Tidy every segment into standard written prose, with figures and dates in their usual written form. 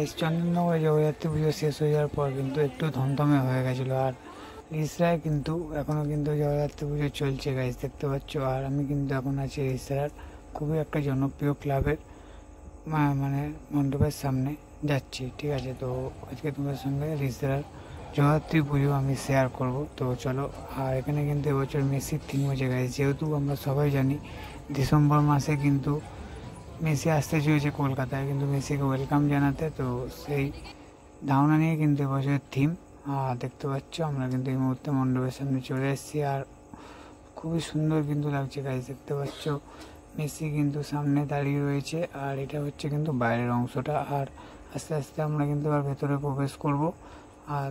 Guys চন্দননগরে Jagaddhatri পুজো শেষ হয়ে যাওয়ার পর কিন্তু একটু থমথমে হয়ে গেছিলো। আর রিসরায় কিন্তু এখনও কিন্তু জগদ্ধাত্রী পুজো চলছে গাইস, দেখতে পাচ্ছ। আর আমি কিন্তু এখন আছি রিসরার খুবই একটা জনপ্রিয় ক্লাবের মানে মণ্ডপের সামনে যাচ্ছি, ঠিক আছে। তো আজকে তোমাদের সঙ্গে রিসরার জগদ্ধাত্রী পুজো আমি শেয়ার করব, তো চলো। আর এখানে কিন্তু এবছর মেসির থিম হয়েছে গাইস, যেহেতু আমরা সবাই জানি ডিসেম্বর মাসে কিন্তু মেসি আসতে চলেছে কলকাতায়, কিন্তু মেসিকে ওয়েলকাম জানাতে। তো সেই ধারণা নিয়ে কিন্তু এবছরের থিম। আর দেখতে পাচ্ছ আমরা কিন্তু এই মুহূর্তে মণ্ডপের সামনে চলে এসেছি। আর খুবই সুন্দর কিন্তু লাগছে গাইস, দেখতে পাচ্ছ মেসি কিন্তু সামনে দাঁড়িয়ে রয়েছে। আর এটা হচ্ছে কিন্তু বাইরের অংশটা। আর আস্তে আস্তে আমরা কিন্তু আর ভেতরে প্রবেশ করব, আর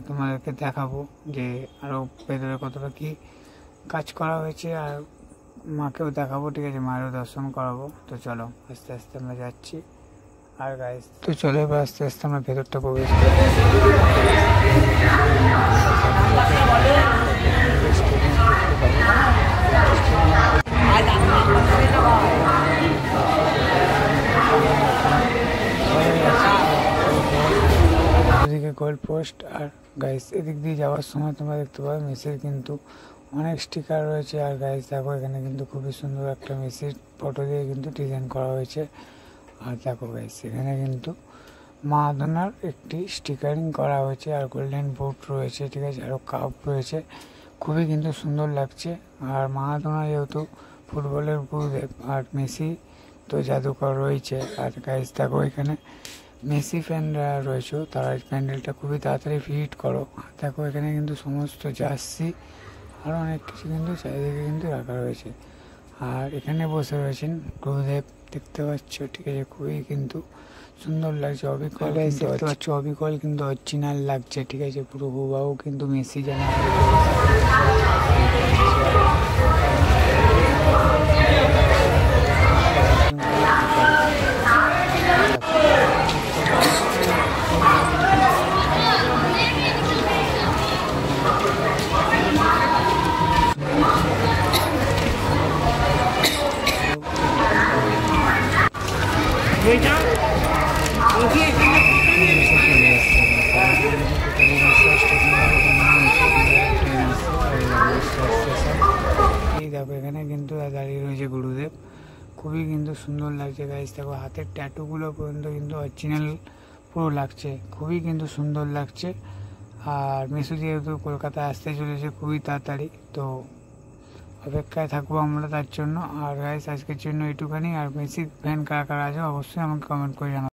তোমাদেরকে দেখাবো যে আরও ভেতরে কতটা কি কাজ করা হয়েছে। আর মাকেও দেখাবো, ঠিক আছে, মায়েরও দর্শন করাবো। তো চলো আস্তে আস্তে আমরা যাচ্ছি। আর গাইস তো চলো এবার আস্তে আস্তে আমরা ভেতরটা প্রবেশ করি। এদিকে গোল পোস্ট। আর গাইস এদিক দিয়ে যাওয়ার সময় তোমরা দেখতে পাবে মেসির কিন্তু অনেক স্টিকার রয়েছে। আর গাইস দেখো এখানে কিন্তু খুবই সুন্দর একটা মেসির ফটো দিয়ে কিন্তু ডিজাইন করা হয়েছে। আর দেখো গাইস এখানে কিন্তু মারাদোনার একটি স্টিকারিং করা হয়েছে। আর গোল্ডেন বুট রয়েছে, ঠিক আছে, আরও কাপ রয়েছে, খুবই কিন্তু সুন্দর লাগছে। আর মারাদোনা যেহেতু ফুটবলের গুরুদেব, আর মেসি তো জাদুকর রয়েছে। আর গাইস দেখো এখানে মেসি ফ্যানরা রয়েছে, তারা প্যান্ডেলটা খুবই তাড়াতাড়ি ফিট করো। দেখো এখানে কিন্তু সমস্ত জার্সি আর অনেক কিছু কিন্তু চারিদিকে কিন্তু রাখা রয়েছে। আর এখানে বসে রয়েছেন গুরুদেব, দেখতে পাচ্ছ, ঠিক আছে, খুবই কিন্তু সুন্দর লাগছে। অবিকল দেখতে পাচ্ছ, অবিকল কিন্তু অরিজিনাল লাগছে, ঠিক আছে, পুরো হুবাহু কিন্তু মেসি জানা। এই দেখো এখানে কিন্তু দাঁড়িয়ে রয়েছে গুরুদেব, খুবই কিন্তু সুন্দর লাগছে গাইস। দেখো হাতের ট্যাটুগুলো পর্যন্ত কিন্তু অরিজিনাল পুরো লাগছে, খুবই কিন্তু সুন্দর লাগছে। আর মেসি যেহেতু কলকাতায় আসতে চলেছে খুবই তাড়াতাড়ি, তো অপেক্ষায় থাকবো আমরা তার জন্য। আর গাইস আজকের জন্য এইটুখানি। আর মেসি ফ্যান কারা কারা আছে অবশ্যই আমাকে কমেন্ট করে জানাবো।